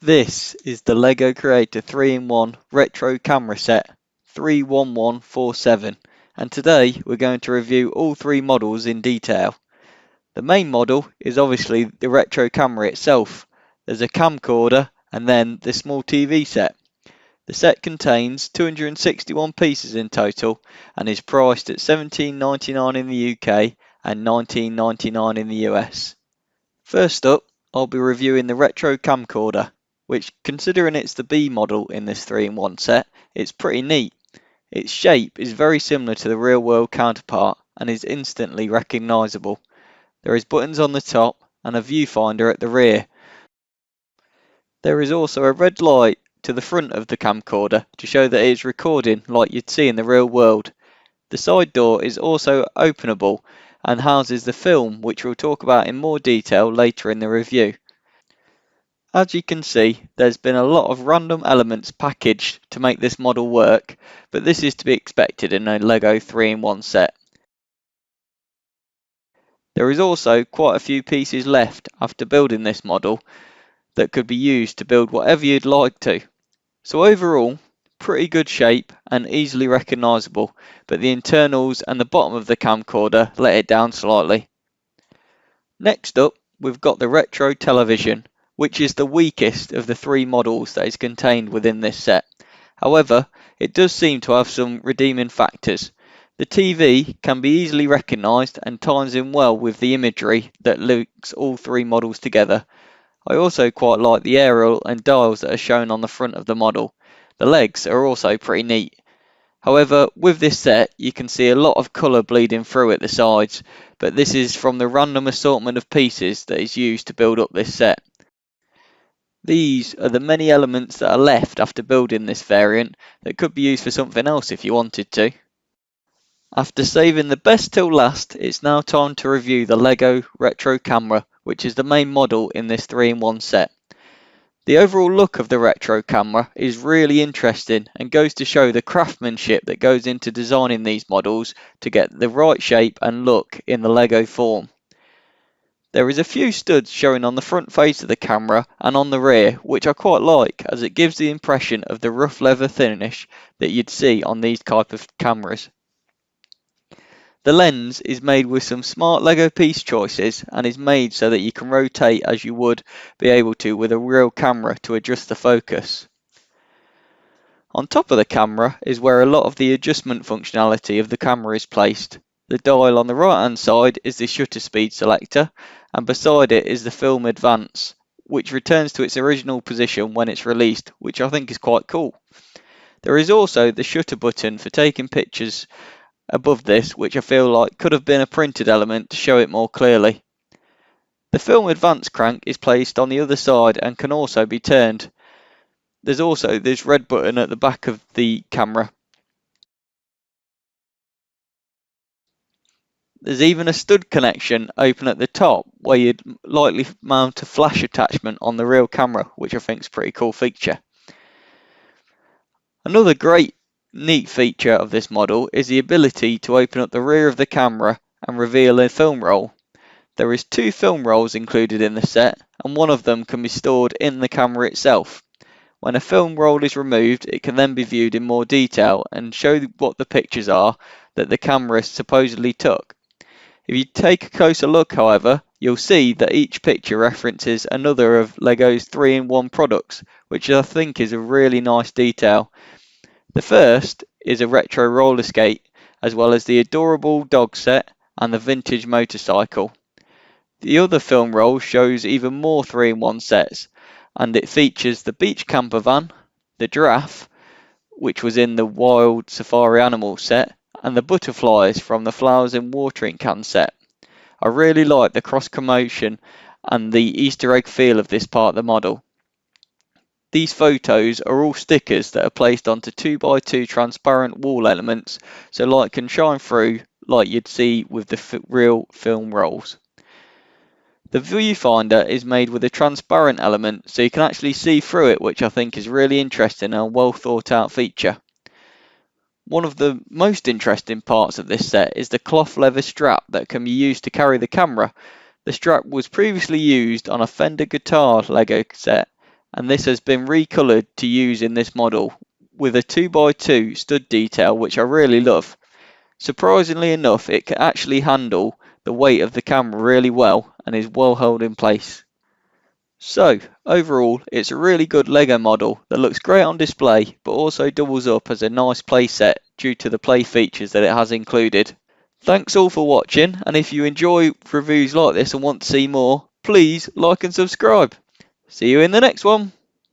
This is the LEGO Creator 3-in-1 Retro Camera Set 31147, and today we're going to review all three models in detail. The main model is obviously the retro camera itself. There's a camcorder and then the small TV set. The set contains 261 pieces in total and is priced at $17.99 in the UK and $19.99 in the US. First up, I'll be reviewing the retro camcorder, which, considering it's the B model in this 3-in-1 set, it's pretty neat. Its shape is very similar to the real world counterpart and is instantly recognisable. There is buttons on the top and a viewfinder at the rear. There is also a red light to the front of the camcorder to show that it is recording like you'd see in the real world. The side door is also openable and houses the film, which we'll talk about in more detail later in the review. As you can see, there's been a lot of random elements packaged to make this model work, but this is to be expected in a LEGO 3-in-1 set. There is also quite a few pieces left after building this model that could be used to build whatever you'd like to. So overall, pretty good shape and easily recognisable, but the internals and the bottom of the camcorder let it down slightly. Next up, we've got the retro television, which is the weakest of the three models that is contained within this set. However, it does seem to have some redeeming factors. The TV can be easily recognised and ties in well with the imagery that links all three models together. I also quite like the aerial and dials that are shown on the front of the model. The legs are also pretty neat. However, with this set, you can see a lot of colour bleeding through at the sides, but this is from the random assortment of pieces that is used to build up this set. These are the many elements that are left after building this variant that could be used for something else if you wanted to. After saving the best till last, it's now time to review the LEGO Retro Camera, which is the main model in this 3-in-1 set. The overall look of the retro camera is really interesting and goes to show the craftsmanship that goes into designing these models to get the right shape and look in the LEGO form. There is a few studs showing on the front face of the camera and on the rear, which I quite like as it gives the impression of the rough leather finish that you'd see on these type of cameras. The lens is made with some smart LEGO piece choices and is made so that you can rotate as you would be able to with a real camera to adjust the focus. On top of the camera is where a lot of the adjustment functionality of the camera is placed. The dial on the right hand side is the shutter speed selector, and beside it is the film advance, which returns to its original position when it's released, which I think is quite cool. There is also the shutter button for taking pictures above this, which I feel like could have been a printed element to show it more clearly. The film advance crank is placed on the other side and can also be turned. There's also this red button at the back of the camera. There's even a stud connection open at the top where you'd likely mount a flash attachment on the real camera, which I think is a pretty cool feature. Another great neat feature of this model is the ability to open up the rear of the camera and reveal a film roll. There is 2 film rolls included in the set, and one of them can be stored in the camera itself. When a film roll is removed, it can then be viewed in more detail and show what the pictures are that the camera supposedly took. If you take a closer look, however, you'll see that each picture references another of LEGO's 3-in-1 products, which I think is a really nice detail. The first is a retro roller skate, as well as the adorable dog set and the vintage motorcycle. The other film roll shows even more 3-in-1 sets, and it features the beach camper van, the giraffe, which was in the wild safari animal set, and the butterflies from the flowers and watering can set. I really like the cross promotion and the Easter egg feel of this part of the model. These photos are all stickers that are placed onto 2x2 transparent wall elements so light can shine through like you'd see with the real film rolls. The viewfinder is made with a transparent element so you can actually see through it, which I think is really interesting and a well thought out feature. One of the most interesting parts of this set is the cloth leather strap that can be used to carry the camera. The strap was previously used on a Fender guitar LEGO set and this has been recoloured to use in this model with a 2x2 stud detail, which I really love. Surprisingly enough, it can actually handle the weight of the camera really well and is well held in place. So, overall, it's a really good LEGO model that looks great on display, but also doubles up as a nice playset due to the play features that it has included. Thanks all for watching, and if you enjoy reviews like this and want to see more, please like and subscribe. See you in the next one.